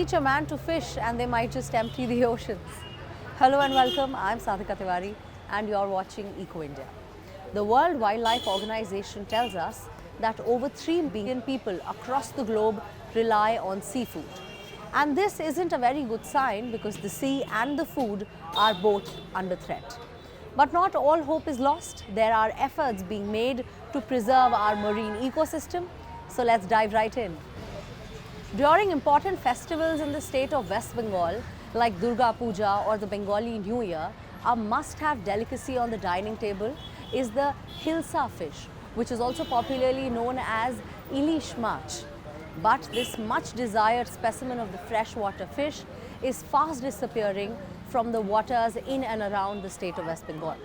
teach a man to fish and they might just empty the oceans. Hello and welcome, I'm Sadhika Tiwari and you're watching Eco India. The World Wildlife Organization tells us that over 3 billion people across the globe rely on seafood. And this isn't a very good sign because the sea and the food are both under threat. But not all hope is lost. There are efforts being made to preserve our marine ecosystem. So let's dive right in. During important festivals in the state of West Bengal, like Durga Puja or the Bengali New Year, a must-have delicacy on the dining table is the hilsa fish, which is also popularly known as ilish mach. But this much desired specimen of the freshwater fish is fast disappearing from the waters in and around the state of West Bengal.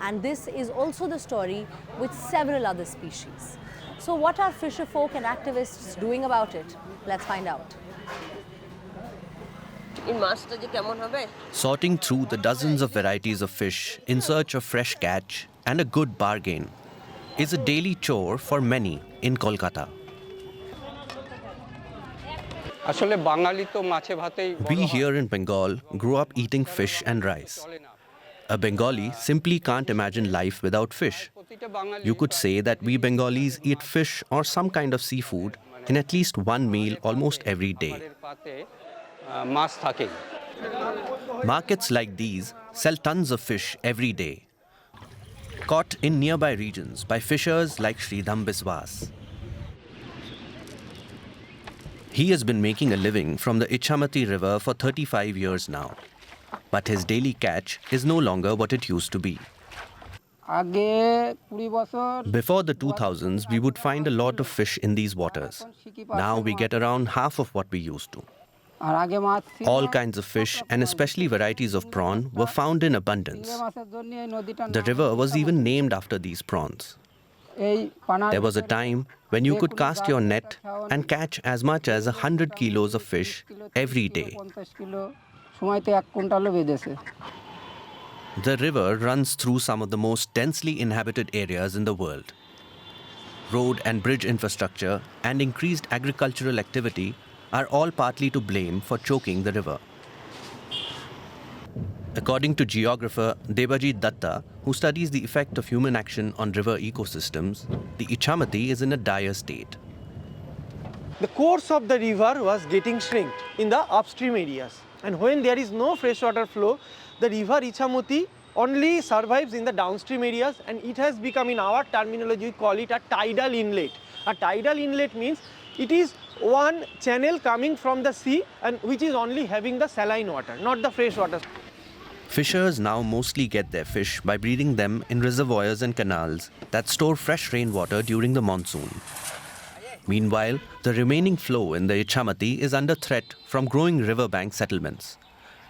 And this is also the story with several other species. So what are fisher folk and activists doing about it? Let's find out. Sorting through the dozens of varieties of fish in search of fresh catch and a good bargain is a daily chore for many in Kolkata. We here in Bengal grew up eating fish and rice. A Bengali simply can't imagine life without fish. You could say that we Bengalis eat fish or some kind of seafood in at least one meal almost every day. Markets like these sell tons of fish every day, caught in nearby regions by fishers like Sridham Biswas. He has been making a living from the Ichamati river for 35 years now. But his daily catch is no longer what it used to be. Before the 2000s, we would find a lot of fish in these waters. Now we get around half of what we used to. All kinds of fish, and especially varieties of prawn, were found in abundance. The river was even named after these prawns. There was a time when you could cast your net and catch as much as 100 kilos of fish every day. The river runs through some of the most densely inhabited areas in the world. Road and bridge infrastructure and increased agricultural activity are all partly to blame for choking the river. According to geographer Debajit Datta, who studies the effect of human action on river ecosystems, the Ichamati is in a dire state. The course of the river was getting shrinked in the upstream areas. And when there is no freshwater flow, the river Ichamati only survives in the downstream areas, and it has become, in our terminology, we call it a tidal inlet. A tidal inlet means it is one channel coming from the sea and which is only having the saline water, not the fresh water. Fishers now mostly get their fish by breeding them in reservoirs and canals that store fresh rainwater during the monsoon. Meanwhile, the remaining flow in the Ichamati is under threat from growing riverbank settlements.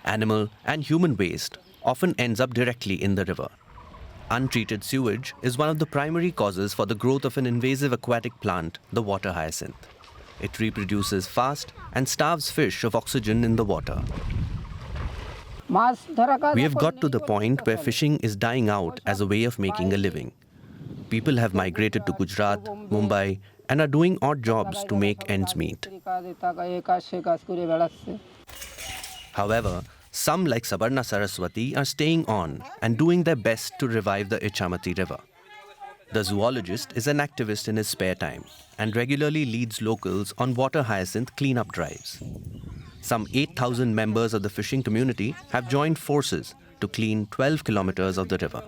Animal and human waste often ends up directly in the river. Untreated sewage is one of the primary causes for the growth of an invasive aquatic plant, the water hyacinth. It reproduces fast and starves fish of oxygen in the water. We have got to the point where fishing is dying out as a way of making a living. People have migrated to Gujarat, Mumbai, and are doing odd jobs to make ends meet. However, some like Sabarna Saraswati are staying on and doing their best to revive the Ichamati river. The zoologist is an activist in his spare time and regularly leads locals on water hyacinth cleanup drives. Some 8,000 members of the fishing community have joined forces to clean 12 kilometers of the river.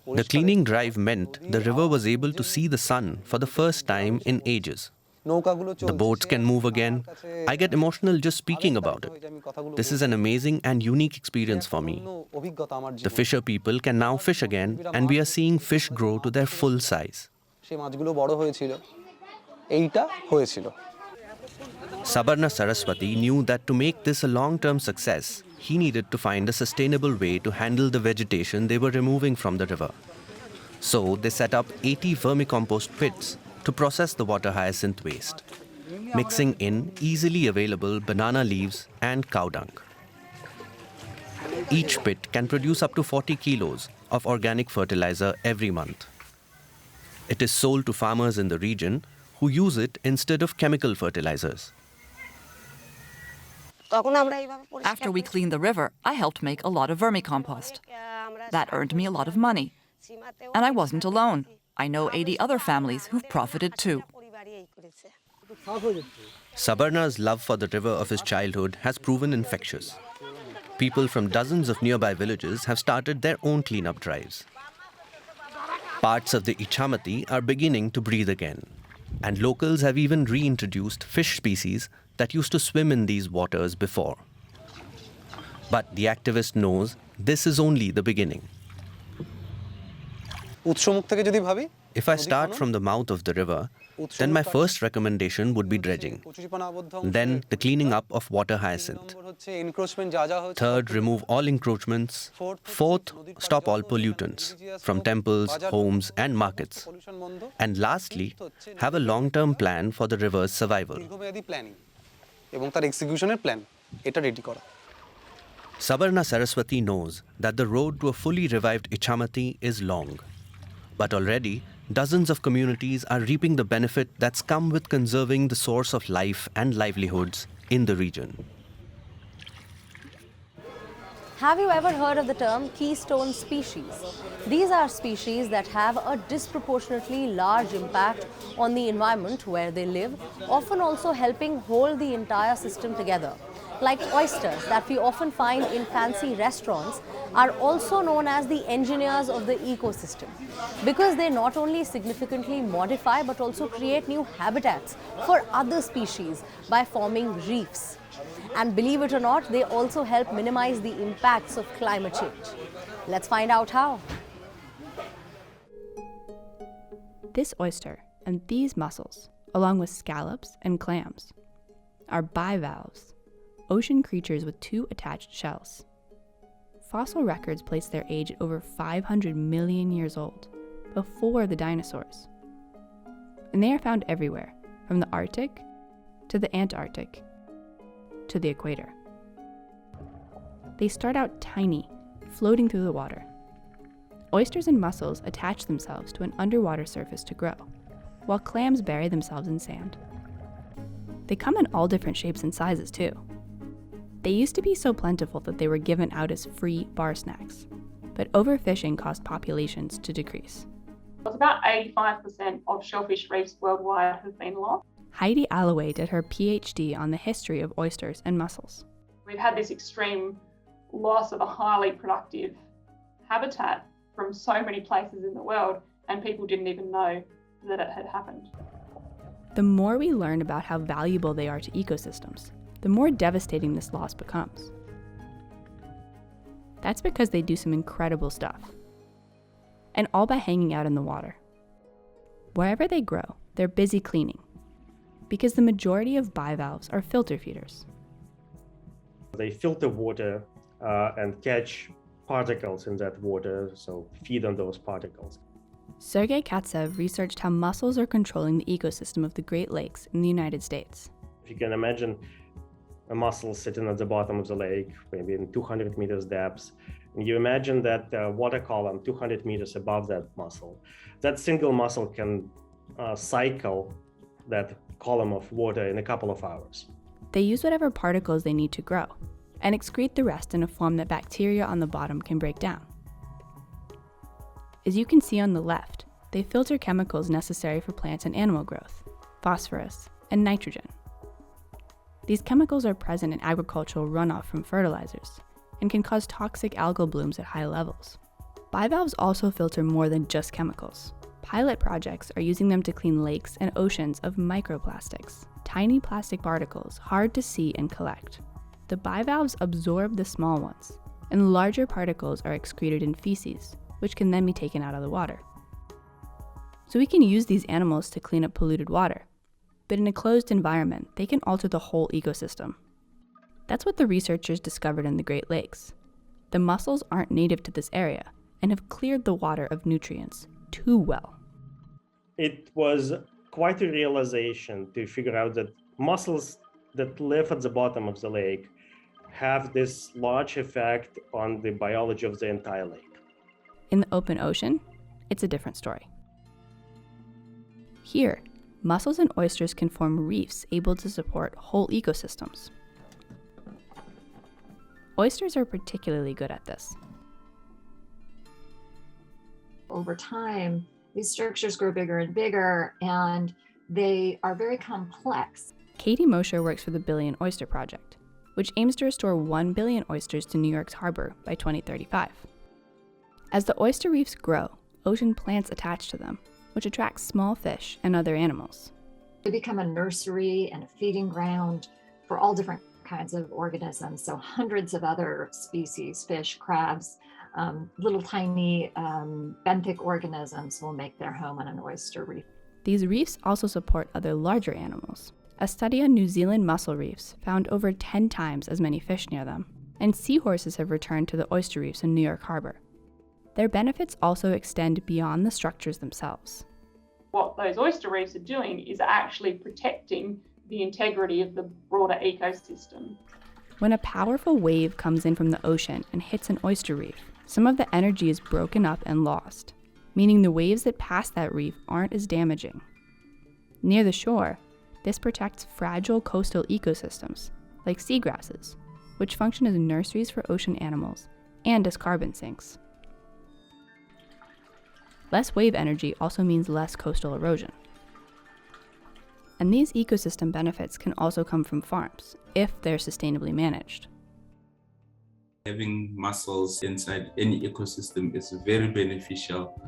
The cleaning drive meant the river was able to see the sun for the first time in ages. The boats can move again. I get emotional just speaking about it. This is an amazing and unique experience for me. The fisher people can now fish again, and we are seeing fish grow to their full size. Sabarna Saraswati knew that to make this a long-term success, he needed to find a sustainable way to handle the vegetation they were removing from the river. So they set up 80 vermicompost pits to process the water hyacinth waste, mixing in easily available banana leaves and cow dung. Each pit can produce up to 40 kilos of organic fertilizer every month. It is sold to farmers in the region who use it instead of chemical fertilizers. After we cleaned the river, I helped make a lot of vermicompost. That earned me a lot of money. And I wasn't alone. I know 80 other families who've profited too. Sabarna's love for the river of his childhood has proven infectious. People from dozens of nearby villages have started their own cleanup drives. Parts of the Ichamati are beginning to breathe again, and locals have even reintroduced fish species that used to swim in these waters before. But the activist knows this is only the beginning. If I start from the mouth of the river, then my first recommendation would be dredging. Then the cleaning up of water hyacinth. Third, remove all encroachments. Fourth, stop all pollutants from temples, homes and markets. And lastly, have a long-term plan for the river's survival. Sabarna Saraswati knows that the road to a fully revived Ichamati is long. But already, dozens of communities are reaping the benefit that's come with conserving the source of life and livelihoods in the region. Have you ever heard of the term keystone species? These are species that have a disproportionately large impact on the environment where they live, often also helping hold the entire system together. Like oysters that we often find in fancy restaurants are also known as the engineers of the ecosystem because they not only significantly modify but also create new habitats for other species by forming reefs. And believe it or not, they also help minimize the impacts of climate change. Let's find out how. This oyster and these mussels, along with scallops and clams, are bivalves, ocean creatures with two attached shells. Fossil records place their age at over 500 million years old, before the dinosaurs. And they are found everywhere, from the Arctic to the Antarctic to the equator. They start out tiny, floating through the water. Oysters and mussels attach themselves to an underwater surface to grow, while clams bury themselves in sand. They come in all different shapes and sizes too. They used to be so plentiful that they were given out as free bar snacks, but overfishing caused populations to decrease. It's about 85% of shellfish reefs worldwide have been lost. Heidi Alloway did her PhD on the history of oysters and mussels. We've had this extreme loss of a highly productive habitat from so many places in the world, and people didn't even know that it had happened. The more we learn about how valuable they are to ecosystems, the more devastating this loss becomes. That's because they do some incredible stuff. And all by hanging out in the water. Wherever they grow, they're busy cleaning, because the majority of bivalves are filter feeders. They filter water and catch particles in that water, so feed on those particles. Sergei Katsev researched how mussels are controlling the ecosystem of the Great Lakes in the United States. If you can imagine a mussel sitting at the bottom of the lake, maybe in 200 meters depth, and you imagine that water column 200 meters above that mussel. That single mussel can cycle that column of water in a couple of hours. They use whatever particles they need to grow, and excrete the rest in a form that bacteria on the bottom can break down. As you can see on the left, they filter chemicals necessary for plant and animal growth, phosphorus, and nitrogen. These chemicals are present in agricultural runoff from fertilizers and can cause toxic algal blooms at high levels. Bivalves also filter more than just chemicals. Pilot projects are using them to clean lakes and oceans of microplastics, tiny plastic particles hard to see and collect. The bivalves absorb the small ones, and larger particles are excreted in feces, which can then be taken out of the water. So we can use these animals to clean up polluted water, but in a closed environment, they can alter the whole ecosystem. That's what the researchers discovered in the Great Lakes. The mussels aren't native to this area and have cleared the water of nutrients too well. It was quite a realization to figure out that mussels that live at the bottom of the lake have this large effect on the biology of the entire lake. In the open ocean, it's a different story. Here, mussels and oysters can form reefs able to support whole ecosystems. Oysters are particularly good at this. Over time, these structures grow bigger and bigger, and they are very complex. Katie Mosher works for the Billion Oyster Project, which aims to restore 1 billion oysters to New York's harbor by 2035. As the oyster reefs grow, ocean plants attach to them, which attracts small fish and other animals. They become a nursery and a feeding ground for all different kinds of organisms. So hundreds of other species, fish, crabs, little tiny benthic organisms will make their home on an oyster reef. These reefs also support other larger animals. A study on New Zealand mussel reefs found over 10 times as many fish near them, and seahorses have returned to the oyster reefs in New York Harbor. Their benefits also extend beyond the structures themselves. What those oyster reefs are doing is actually protecting the integrity of the broader ecosystem. When a powerful wave comes in from the ocean and hits an oyster reef, some of the energy is broken up and lost, meaning the waves that pass that reef aren't as damaging. Near the shore, this protects fragile coastal ecosystems, like seagrasses, which function as nurseries for ocean animals and as carbon sinks. Less wave energy also means less coastal erosion. And these ecosystem benefits can also come from farms, if they're sustainably managed. Having mussels inside any ecosystem is very beneficial.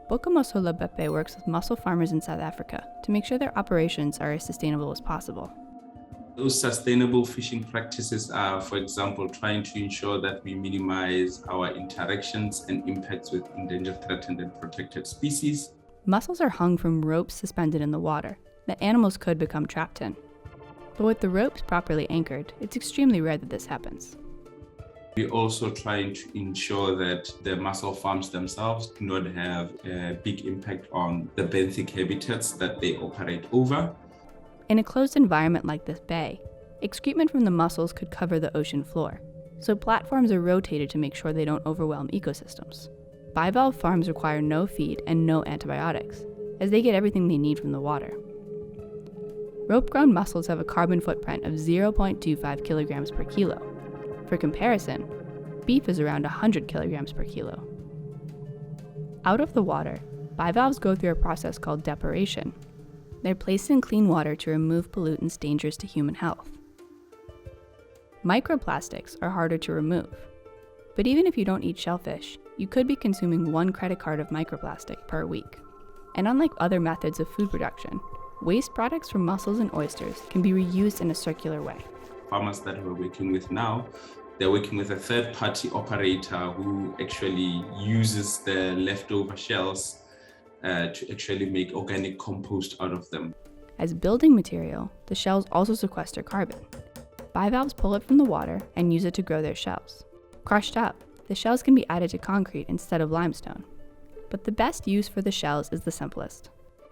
Bokamosola Bepe works with mussel farmers in South Africa to make sure their operations are as sustainable as possible. Those sustainable fishing practices are, for example, trying to ensure that we minimize our interactions and impacts with endangered, threatened, and protected species. Mussels are hung from ropes suspended in the water that animals could become trapped in. But with the ropes properly anchored, it's extremely rare that this happens. We're also trying to ensure that the mussel farms themselves do not have a big impact on the benthic habitats that they operate over. In a closed environment like this bay, excrement from the mussels could cover the ocean floor, so platforms are rotated to make sure they don't overwhelm ecosystems. Bivalve farms require no feed and no antibiotics, as they get everything they need from the water. Rope-grown mussels have a carbon footprint of 0.25 kilograms per kilo. For comparison, beef is around 100 kilograms per kilo. Out of the water, bivalves go through a process called depuration. They're placed in clean water to remove pollutants dangerous to human health. Microplastics are harder to remove, but even if you don't eat shellfish, you could be consuming 1 credit card of microplastic per week. And unlike other methods of food production, waste products from mussels and oysters can be reused in a circular way. Farmers that we're working with now, they're working with a third-party operator who actually uses the leftover shells to actually make organic compost out of them. As building material, the shells also sequester carbon. Bivalves pull it from the water and use it to grow their shells. Crushed up, the shells can be added to concrete instead of limestone. But the best use for the shells is the simplest: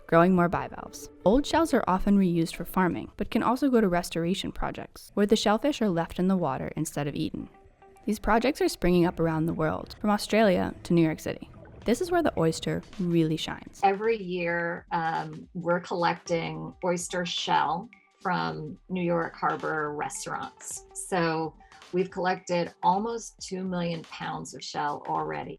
growing more bivalves. Old shells are often reused for farming, but can also go to restoration projects, where the shellfish are left in the water instead of eaten. These projects are springing up around the world, from Australia to New York City. This is where the oyster really shines. Every year, we're collecting oyster shell from New York Harbor restaurants. So we've collected almost 2 million pounds of shell already.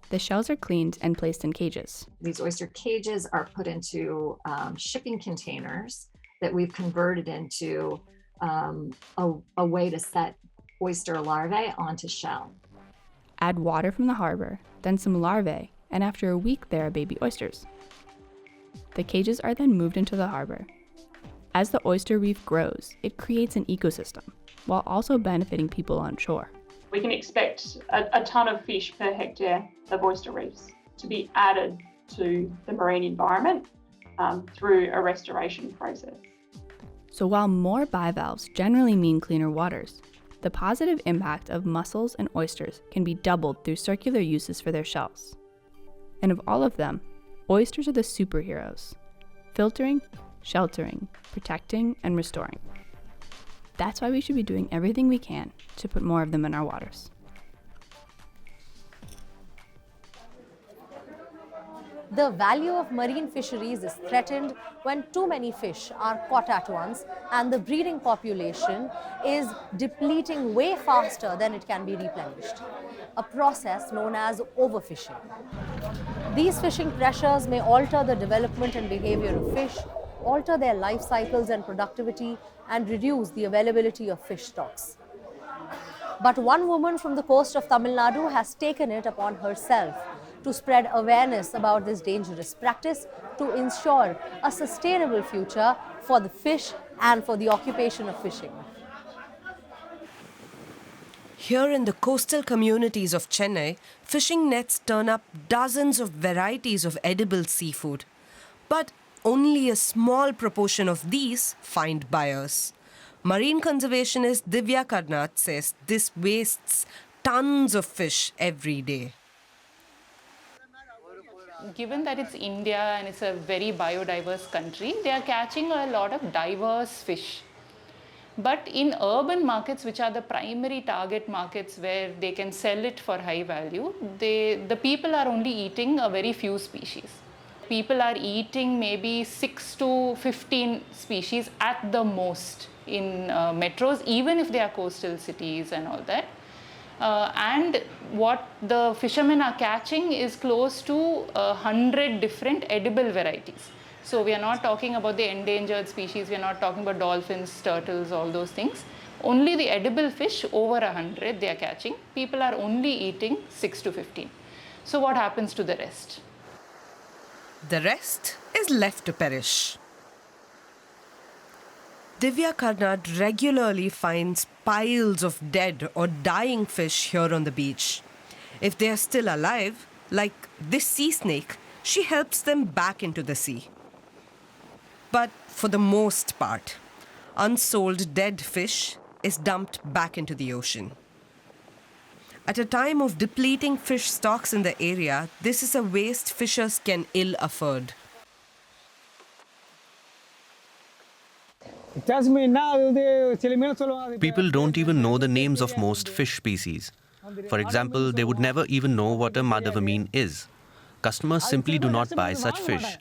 The shells are cleaned and placed in cages. These oyster cages are put into shipping containers that we've converted into a way to set oyster larvae onto shell. Add water from the harbor, then some larvae, and after a week there are baby oysters. The cages are then moved into the harbor. As the oyster reef grows, it creates an ecosystem, while also benefiting people on shore. We can expect a ton of fish per hectare of oyster reefs to be added to the marine environment through a restoration process. So while more bivalves generally mean cleaner waters, the positive impact of mussels and oysters can be doubled through circular uses for their shells. And of all of them, oysters are the superheroes: filtering, sheltering, protecting, and restoring. That's why we should be doing everything we can to put more of them in our waters. The value of marine fisheries is threatened when too many fish are caught at once and the breeding population is depleting way faster than it can be replenished, a process known as overfishing. These fishing pressures may alter the development and behavior of fish, alter their life cycles and productivity, and reduce the availability of fish stocks. But one woman from the coast of Tamil Nadu has taken it upon herself to spread awareness about this dangerous practice to ensure a sustainable future for the fish and for the occupation of fishing. Here in the coastal communities of Chennai, fishing nets turn up dozens of varieties of edible seafood. But only a small proportion of these find buyers. Marine conservationist Divya Karnat says this wastes tons of fish every day. Given that it's India and it's a very biodiverse country, they are catching a lot of diverse fish. But in urban markets, which are the primary target markets where they can sell it for high value, the people are only eating a very few species. People are eating maybe 6 to 15 species at the most in metros, even if they are coastal cities and all that. And what the fishermen are catching is close to 100 different edible varieties. So we are not talking about the endangered species, we are not talking about dolphins, turtles, all those things. Only the edible fish, over 100 they are catching. People are only eating 6 to 15. So what happens to the rest? The rest is left to perish. Divya Karnad regularly finds piles of dead or dying fish here on the beach. If they are still alive, like this sea snake, she helps them back into the sea. But for the most part, unsold dead fish is dumped back into the ocean. At a time of depleting fish stocks in the area, this is a waste fishers can ill afford. People don't even know the names of most fish species. For example, they would never even know what a madavameen is. Customers simply do not buy such fish.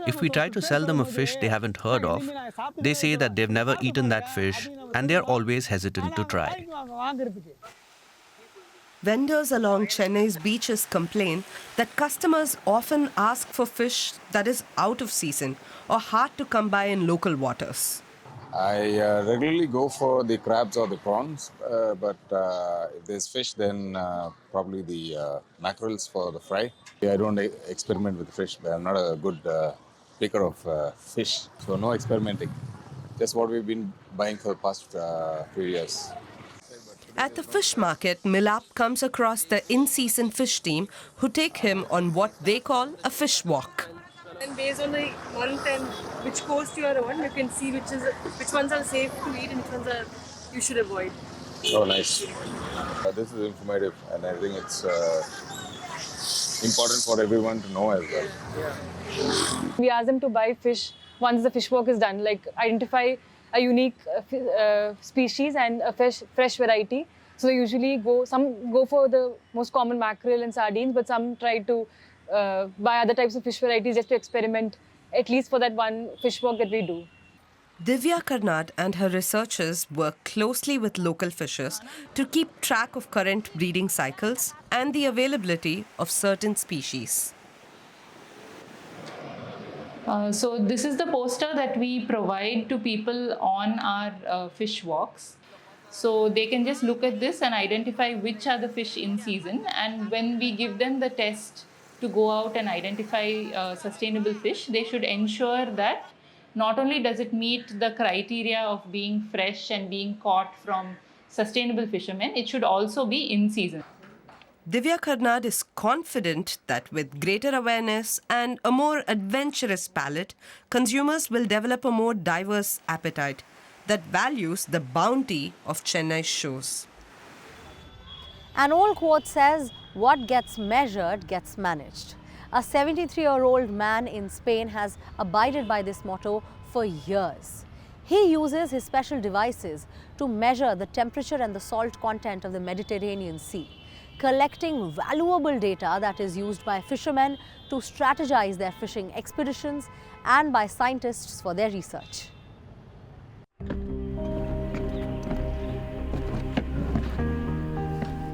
If we try to sell them a fish they haven't heard of, they say that they've never eaten that fish and they're always hesitant to try. Vendors along Chennai's beaches complain that customers often ask for fish that is out of season or hard to come by in local waters. I regularly go for the crabs or the prawns, but if there's fish, then probably the mackerels for the fry. I don't experiment with fish. I'm not a good picker of fish, so no experimenting. Just what we've been buying for the past few years. At the fish market, Milap comes across the in-season fish team who take him on what they call a fish walk. And based on the month and which coast you are on, you can see which ones are safe to eat and which ones are you should avoid. Oh, nice. This is informative, and I think it's important for everyone to know as well. Yeah. We ask them to buy fish once the fish walk is done, like identify a unique species and a fresh variety. So they usually some go for the most common mackerel and sardines, but some try to buy other types of fish varieties just to experiment, at least for that one fish walk that we do. Divya Karnad and her researchers work closely with local fishers to keep track of current breeding cycles and the availability of certain species. So this is the poster that we provide to people on our fish walks. So they can just look at this and identify which are the fish in season. And when we give them the test to go out and identify sustainable fish, they should ensure that not only does it meet the criteria of being fresh and being caught from sustainable fishermen, it should also be in season. Divya Karnad is confident that with greater awareness and a more adventurous palate, consumers will develop a more diverse appetite that values the bounty of Chennai's shores. An old quote says, "What gets measured gets managed." A 73-year-old man in Spain has abided by this motto for years. He uses his special devices to measure the temperature and the salt content of the Mediterranean Sea. collecting valuable data that is used by fishermen to strategize their fishing expeditions and by scientists for their research.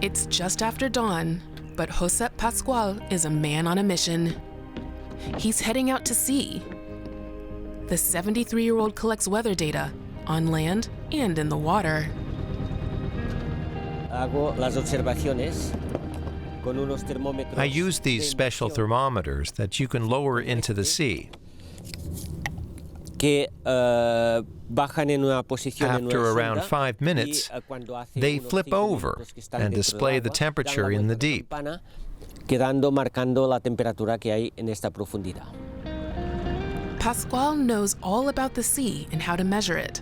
It's just after dawn, but Josep Pascual is a man on a mission. He's heading out to sea. The 73-year-old collects weather data on land and in the water. I use these special thermometers that you can lower into the sea. After around 5 minutes, they flip over and display the temperature in the deep. Pascual knows all about the sea and how to measure it.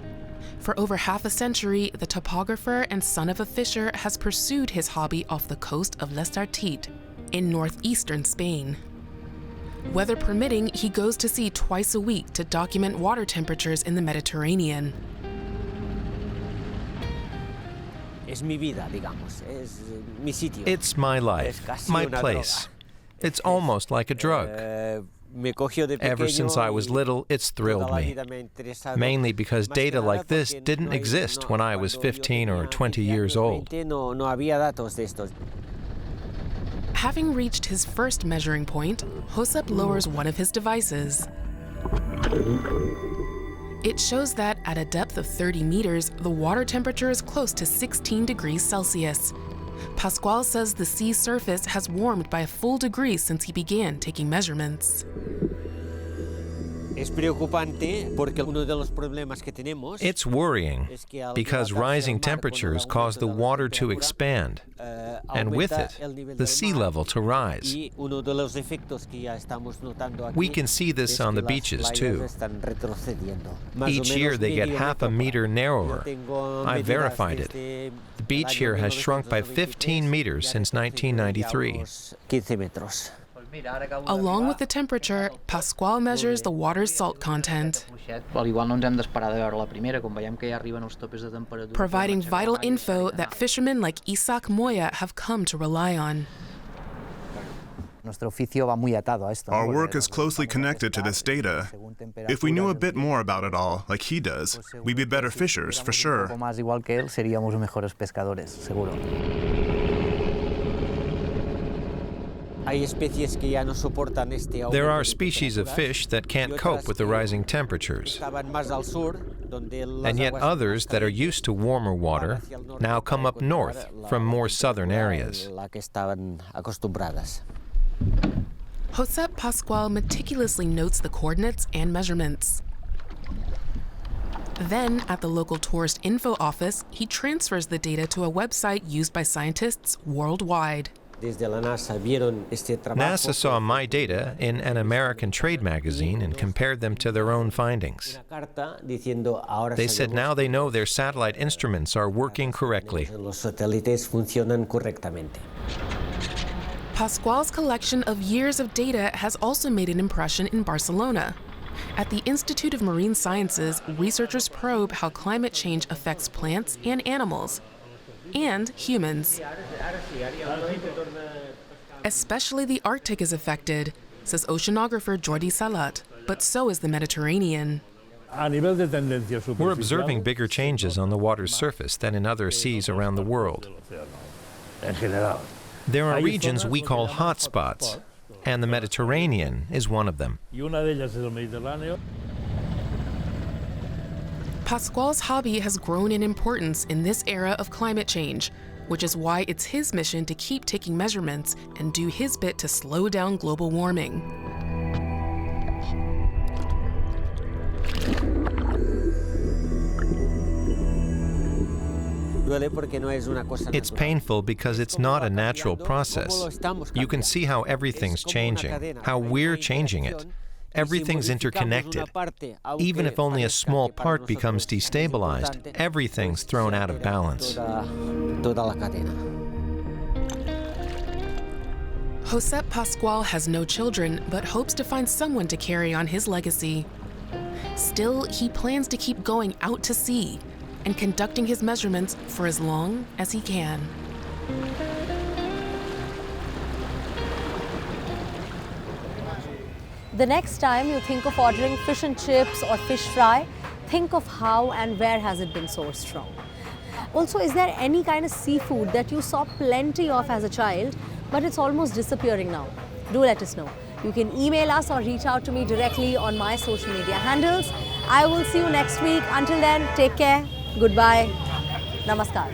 For over half a century, the topographer and son of a fisher has pursued his hobby off the coast of L'estartit in northeastern Spain. Weather permitting, he goes to sea twice a week to document water temperatures in the Mediterranean. It's my life, my place. It's almost like a drug. Ever since I was little, it's thrilled me, mainly because data like this didn't exist when I was 15 or 20 years old. Having reached his first measuring point, Josep lowers one of his devices. It shows that at a depth of 30 meters, the water temperature is close to 16 degrees Celsius. Pascual says the sea surface has warmed by a full degree since he began taking measurements. It's worrying because rising temperatures cause the water to expand, and with it, the sea level to rise. We can see this on the beaches too. Each year they get half a meter narrower. I verified it. The beach here has shrunk by 15 meters since 1993. Along with the temperature, Pascual measures the water's salt content, providing vital info that fishermen like Isaac Moya have come to rely on. Our work is closely connected to this data. If we knew a bit more about it all, like he does, we'd be better fishers, for sure. There are species of fish that can't cope with the rising temperatures, and yet others that are used to warmer water now come up north from more southern areas. Josep Pascual meticulously notes the coordinates and measurements. Then, at the local tourist info office, he transfers the data to a website used by scientists worldwide. NASA saw my data in an American trade magazine and compared them to their own findings. They said now they know their satellite instruments are working correctly. Pascual's collection of years of data has also made an impression in Barcelona. At the Institute of Marine Sciences, researchers probe how climate change affects plants and animals, and humans. Especially the Arctic is affected, says oceanographer Jordi Salat, but so is the Mediterranean. We're observing bigger changes on the water's surface than in other seas around the world. There are regions we call hotspots, and the Mediterranean is one of them. Pascual's hobby has grown in importance in this era of climate change, which is why it's his mission to keep taking measurements and do his bit to slow down global warming. It's painful because it's not a natural process. You can see how everything's changing, how we're changing it. Everything's interconnected. Even if only a small part becomes destabilized, everything's thrown out of balance. Josep Pascual has no children, but hopes to find someone to carry on his legacy. Still, he plans to keep going out to sea and conducting his measurements for as long as he can. The next time you think of ordering fish and chips or fish fry, think of how and where has it been sourced from. Also, is there any kind of seafood that you saw plenty of as a child, but it's almost disappearing now? Do let us know. You can email us or reach out to me directly on my social media handles. I will see you next week. Until then, take care. Goodbye. Namaskar.